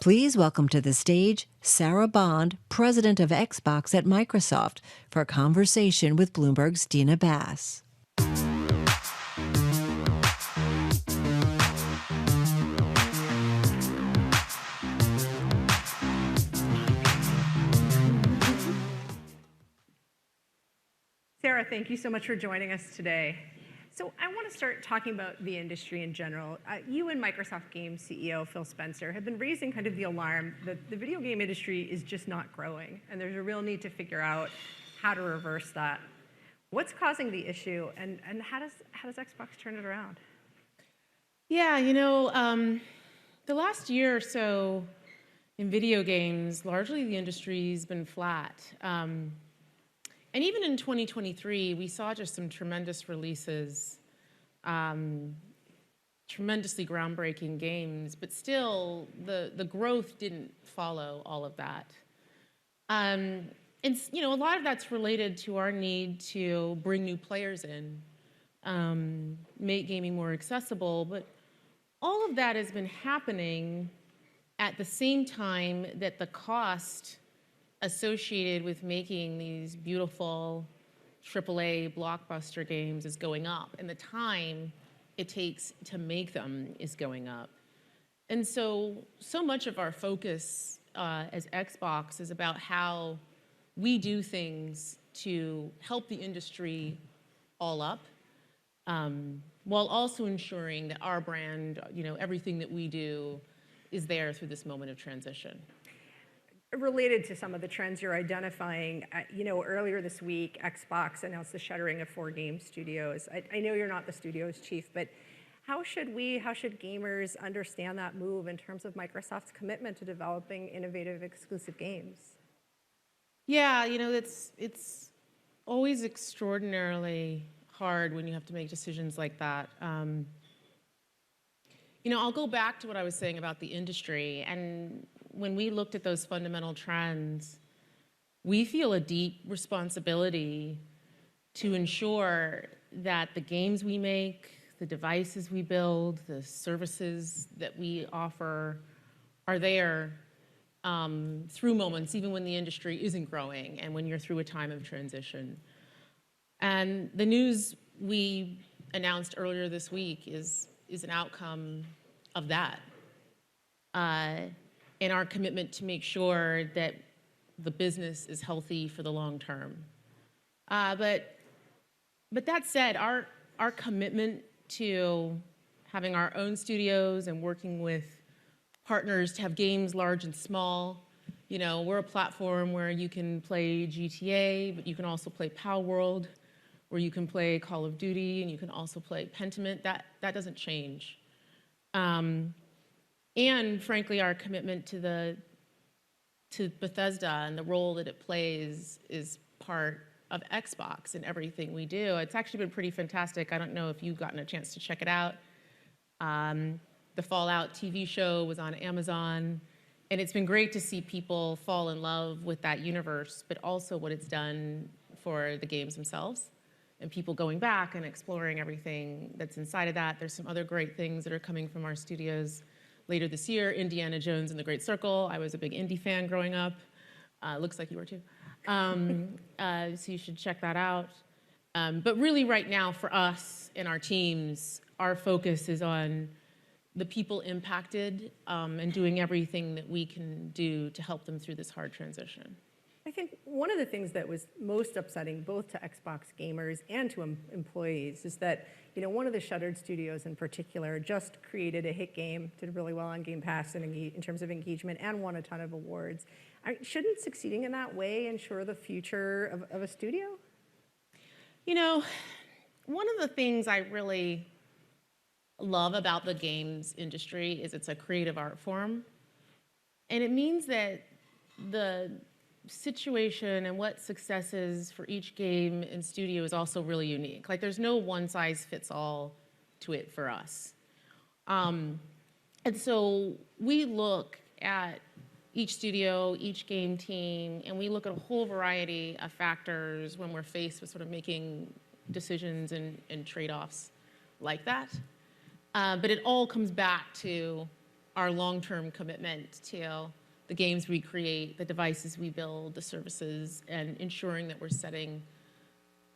Please welcome to the stage Sarah Bond, president of Xbox at Microsoft, for a conversation with Bloomberg's Dina Bass. Sarah, thank you so much for joining us today. So I want to start talking about the industry in general. You and Microsoft Games CEO Phil Spencer have been raising kind of the alarm that the video game industry is just not growing, and there's a real need to figure out how to reverse that. What's causing the issue, and how does Xbox turn it around? Yeah, the last year or so in video games, largely the industry's been flat. And even in 2023, we saw just some tremendous releases, tremendously groundbreaking games, but still the growth didn't follow all of that. And a lot of that's related to our need to bring new players in, make gaming more accessible, but all of that has been happening at the same time that the cost associated with making these beautiful AAA blockbuster games is going up, and the time it takes to make them is going up. And so much of our focus as Xbox is about how we do things to help the industry all up, while also ensuring that our brand, everything that we do is there through this moment of transition. Related to some of the trends you're identifying, earlier this week, Xbox announced the shuttering of 4 game studios. I know you're not the studio's chief, but how should gamers understand that move in terms of Microsoft's commitment to developing innovative exclusive games? Yeah, it's always extraordinarily hard when you have to make decisions like that. I'll go back to what I was saying about the industry, and when we looked at those fundamental trends, we feel a deep responsibility to ensure that the games we make, the devices we build, the services that we offer are there through moments, even when the industry isn't growing and when you're through a time of transition. And the news we announced earlier this week is an outcome of that. And our commitment to make sure that the business is healthy for the long term. But that said, our commitment to having our own studios and working with partners to have games large and small, we're a platform where you can play GTA, but you can also play Power World, where you can play Call of Duty, and you can also play Pentiment. That doesn't change. And frankly, our commitment to Bethesda and the role that it plays is part of Xbox in everything we do. It's actually been pretty fantastic. I don't know if you've gotten a chance to check it out. The Fallout TV show was on Amazon, and it's been great to see people fall in love with that universe, but also what it's done for the games themselves and people going back and exploring everything that's inside of that. There's some other great things that are coming from our studios later this year. Indiana Jones and the Great Circle. I was a big indie fan growing up. Looks like you were too. So you should check that out. But really right now for us and our teams, our focus is on the people impacted and doing everything that we can do to help them through this hard transition. I think one of the things that was most upsetting both to Xbox gamers and to employees is that one of the shuttered studios in particular just created a hit game, did really well on Game Pass in terms of engagement, and won a ton of awards. Shouldn't succeeding in that way ensure the future of a studio? One of the things I really love about the games industry is it's a creative art form. And it means that the situation and what success is for each game and studio is also really unique. Like there's no one size fits all to it for us. And so we look at each studio, each game team, and we look at a whole variety of factors when we're faced with sort of making decisions and trade-offs like that. But it all comes back to our long-term commitment to the games we create, the devices we build, the services, and ensuring that we're setting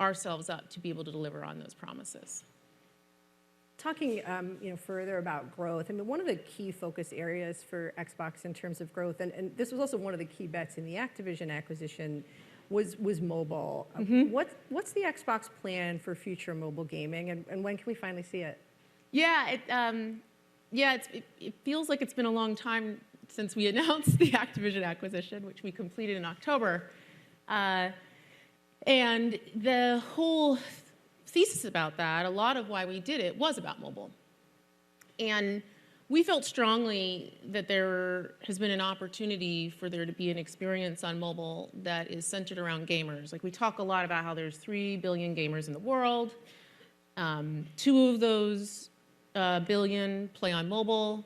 ourselves up to be able to deliver on those promises. Talking further about growth, I mean, one of the key focus areas for Xbox in terms of growth, and this was also one of the key bets in the Activision acquisition, was mobile. What's the Xbox plan for future mobile gaming, and when can we finally see it? Yeah, it feels like it's been a long time since we announced the Activision acquisition, which we completed in October. And the whole thesis about that, a lot of why we did it was about mobile. And we felt strongly that there has been an opportunity for there to be an experience on mobile that is centered around gamers. Like, we talk a lot about how there's 3 billion gamers in the world. 2 of those billion play on mobile,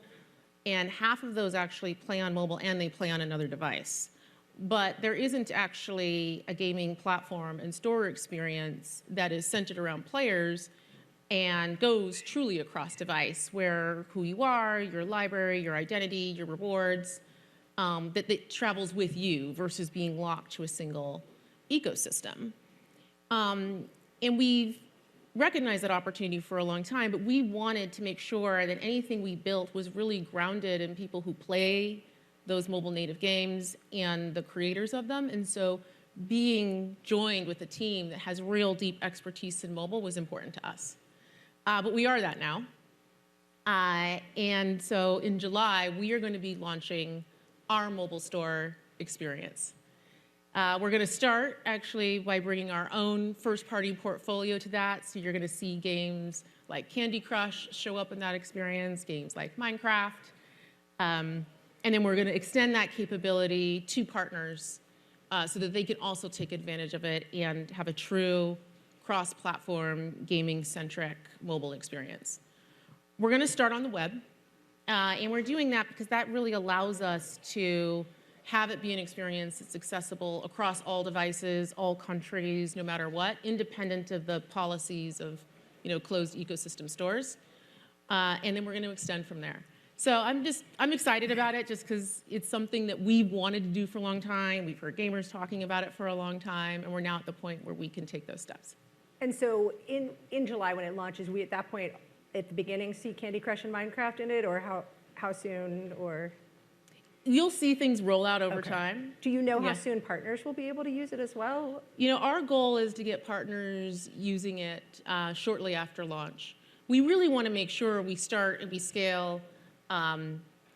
and half of those actually play on mobile and they play on another device. But there isn't actually a gaming platform and store experience that is centered around players and goes truly across device, where who you are, your library, your identity, your rewards, that travels with you versus being locked to a single ecosystem. And we've recognized that opportunity for a long time, but we wanted to make sure that anything we built was really grounded in people who play those mobile native games and the creators of them. And so being joined with a team that has real deep expertise in mobile was important to us. But we are that now. And so in July, we are going to be launching our mobile store experience. We're going to start actually by bringing our own first-party portfolio to that. So you're going to see games like Candy Crush show up in that experience, games like Minecraft. And then we're going to extend that capability to partners so that they can also take advantage of it and have a true cross-platform, gaming-centric mobile experience. We're going to start on the web. And we're doing that because that really allows us to have it be an experience that's accessible across all devices, all countries, no matter what, independent of the policies of closed ecosystem stores. And then we're going to extend from there. So I'm excited about it just because it's something that we've wanted to do for a long time. We've heard gamers talking about it for a long time, and we're now at the point where we can take those steps. And so in July when it launches, we at that point at the beginning see Candy Crush and Minecraft in it, or how soon, or? You'll see things roll out over time. Do you know how soon partners will be able to use it as well? Our goal is to get partners using it shortly after launch. We really want to make sure we start and we scale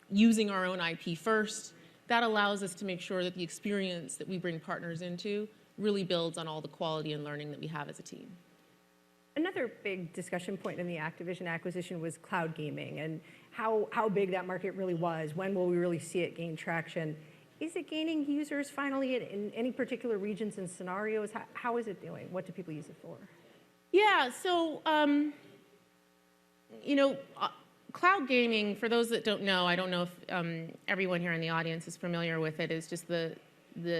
using our own IP first. That allows us to make sure that the experience that we bring partners into really builds on all the quality and learning that we have as a team. Another big discussion point in the Activision acquisition was cloud gaming and how big that market really was. When will we really see it gain traction? Is it gaining users finally in any particular regions and scenarios? How is it doing? What do people use it for? Yeah, so, cloud gaming, for those that don't know, I don't know if everyone here in the audience is familiar with it, is just the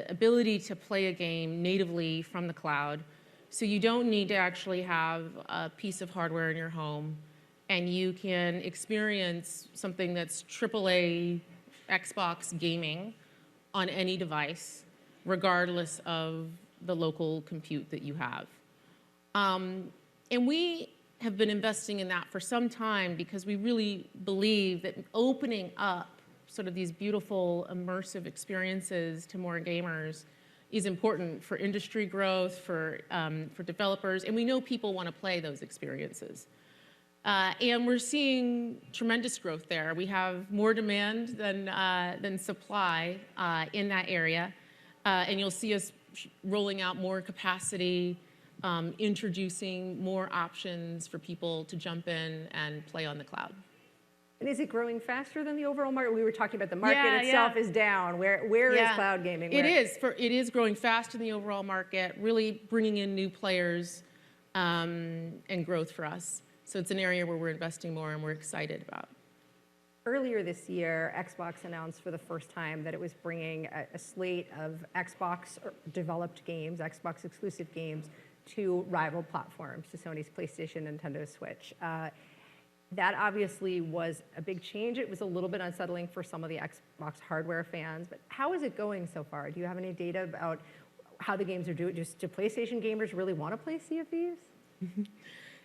ability to play a game natively from the cloud. So you don't need to actually have a piece of hardware in your home, and you can experience something that's AAA Xbox gaming on any device, regardless of the local compute that you have. And we have been investing in that for some time because we really believe that opening up sort of these beautiful immersive experiences to more gamers is important for industry growth, for developers, and we know people want to play those experiences. And we're seeing tremendous growth there. We have more demand than supply in that area, and you'll see us rolling out more capacity, introducing more options for people to jump in and play on the cloud. And is it growing faster than the overall market? We were talking about the market itself is down. Where is cloud gaming? It is growing faster than the overall market, really bringing in new players and growth for us. So it's an area where we're investing more and we're excited about. Earlier this year, Xbox announced for the first time that it was bringing a slate of Xbox-developed games, Xbox-exclusive games, to rival platforms, to Sony's PlayStation, Nintendo Switch. That obviously was a big change. It was a little bit unsettling for some of the Xbox hardware fans, but how is it going so far? Do you have any data about how the games are doing? Do PlayStation gamers really want to play Sea of Thieves?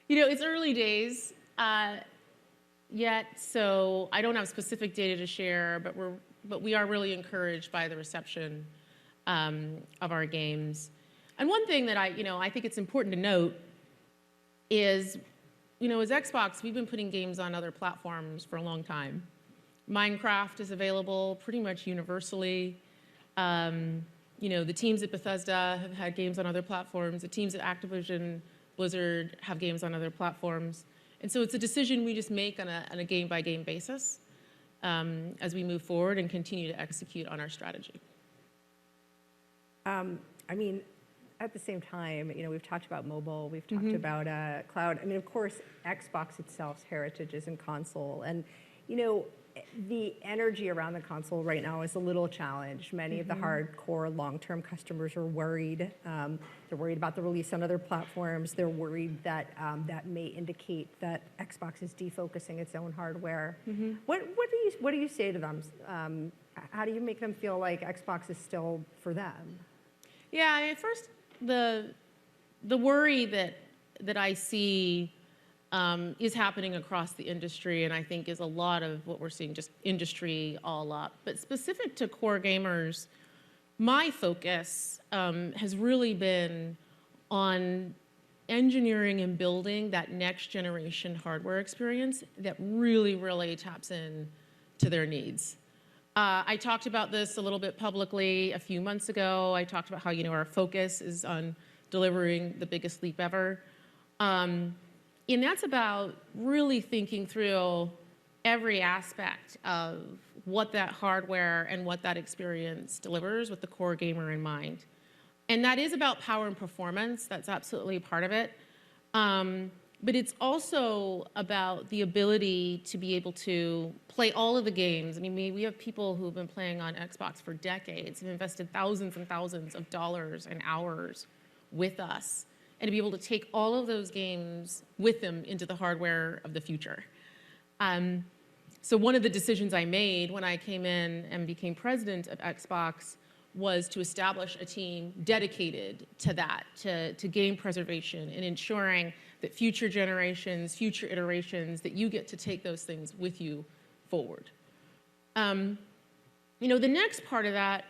It's early days yet, so I don't have specific data to share, but we are really encouraged by the reception of our games. And one thing that I think it's important to note is, as Xbox, we've been putting games on other platforms for a long time. Minecraft is available pretty much universally. The teams at Bethesda have had games on other platforms. The teams at Activision, Blizzard have games on other platforms. And so it's a decision we just make on a game-by-game basis as we move forward and continue to execute on our strategy. At the same time, we've talked about mobile, we've talked about cloud. Of course, Xbox itself's heritage is in console. And, the energy around the console right now is a little challenged. Many of the hardcore long-term customers are worried. They're worried about the release on other platforms. They're worried that that may indicate that Xbox is defocusing its own hardware. What do you say to them? How do you make them feel like Xbox is still for them? Yeah, first, the worry that I see is happening across the industry, and I think is a lot of what we're seeing, just industry all up. But specific to core gamers, my focus has really been on engineering and building that next generation hardware experience that really, really taps in to their needs. I talked about this a little bit publicly a few months ago. I talked about how our focus is on delivering the biggest leap ever. And that's about really thinking through every aspect of what that hardware and what that experience delivers with the core gamer in mind. And that is about power and performance. That's absolutely part of it. But it's also about the ability to be able to play all of the games. We have people who have been playing on Xbox for decades, have invested thousands and thousands of dollars and hours with us, and to be able to take all of those games with them into the hardware of the future. So one of the decisions I made when I came in and became president of Xbox was to establish a team dedicated to that, to game preservation and ensuring that future generations, future iterations, that you get to take those things with you forward. The next part of that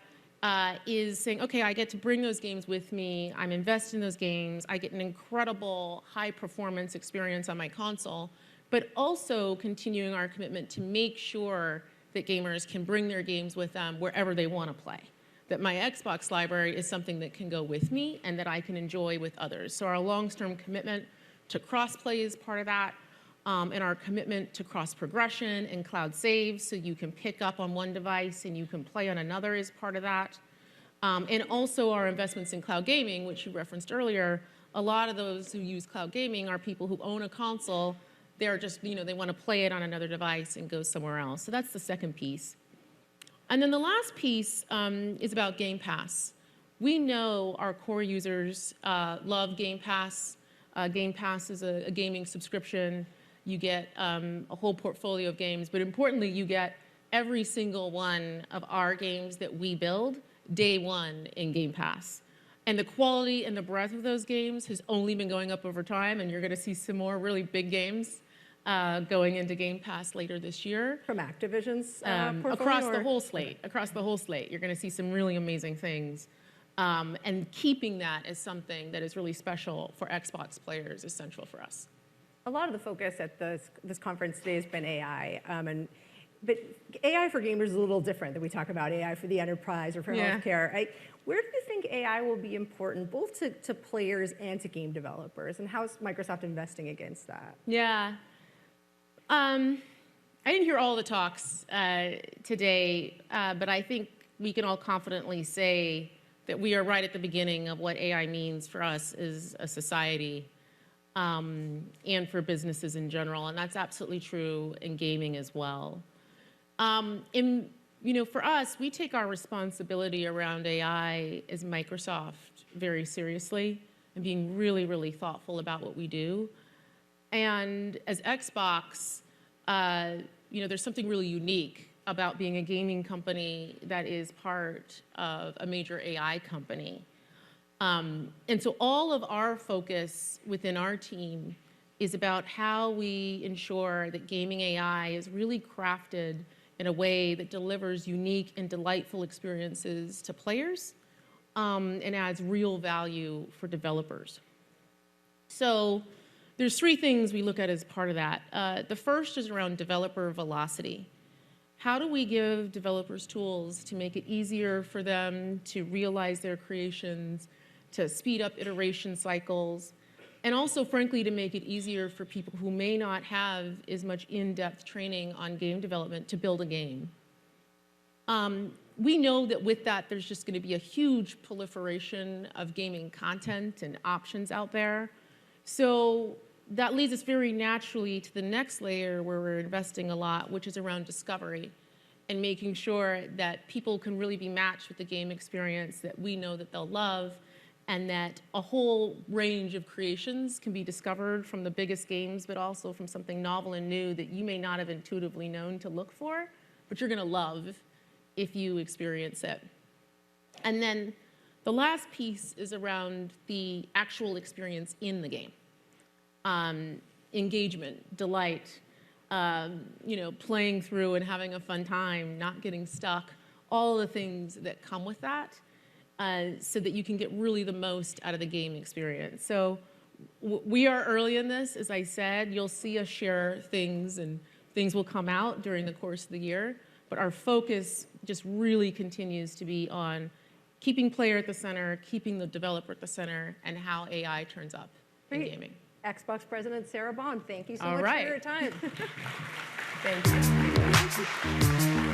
is saying, okay, I get to bring those games with me, I'm invested in those games, I get an incredible high performance experience on my console, but also continuing our commitment to make sure that gamers can bring their games with them wherever they want to play. That my Xbox library is something that can go with me and that I can enjoy with others. So our long-term commitment to cross-play is part of that, and our commitment to cross-progression and cloud saves, so you can pick up on one device and you can play on another, is part of that. And also our investments in cloud gaming, which you referenced earlier. A lot of those who use cloud gaming are people who own a console. They're just, they want to play it on another device and go somewhere else. So that's the second piece. And then the last piece is about Game Pass. We know our core users love Game Pass. Game Pass is a gaming subscription. You get a whole portfolio of games, but importantly, you get every single one of our games that we build day one in Game Pass. And the quality and the breadth of those games has only been going up over time, and you're going to see some more really big games going into Game Pass later this year. From Activision's portfolio? Across the whole slate. Across the whole slate. You're going to see some really amazing things. And keeping that as something that is really special for Xbox players is central for us. A lot of the focus at this conference today has been AI. But AI for gamers is a little different than we talk about AI for the enterprise or for healthcare. Where do you think AI will be important, both to players and to game developers? And how is Microsoft investing against that? Yeah. I didn't hear all the talks today, but I think we can all confidently say that we are right at the beginning of what AI means for us as a society and for businesses in general. And that's absolutely true in gaming as well. For us, we take our responsibility around AI as Microsoft very seriously and being really, really thoughtful about what we do. And as Xbox, there's something really unique about being a gaming company that is part of a major AI company. And so all of our focus within our team is about how we ensure that gaming AI is really crafted in a way that delivers unique and delightful experiences to players, and adds real value for developers. So there's three things we look at as part of that. The first is around developer velocity. How do we give developers tools to make it easier for them to realize their creations, to speed up iteration cycles, and also, frankly, to make it easier for people who may not have as much in-depth training on game development to build a game? We know that with that, there's just going to be a huge proliferation of gaming content and options out there. So that leads us very naturally to the next layer where we're investing a lot, which is around discovery and making sure that people can really be matched with the game experience that we know that they'll love, and that a whole range of creations can be discovered from the biggest games, but also from something novel and new that you may not have intuitively known to look for, but you're going to love if you experience it. And then the last piece is around the actual experience in the game. Engagement, delight, playing through and having a fun time, not getting stuck, all the things that come with that, so that you can get really the most out of the game experience. So we are early in this. As I said, you'll see us share things, and things will come out during the course of the year. But our focus just really continues to be on keeping player at the center, keeping the developer at the center, and how AI turns up in gaming. Xbox President Sarah Bond, thank you so much for your time. Thank you.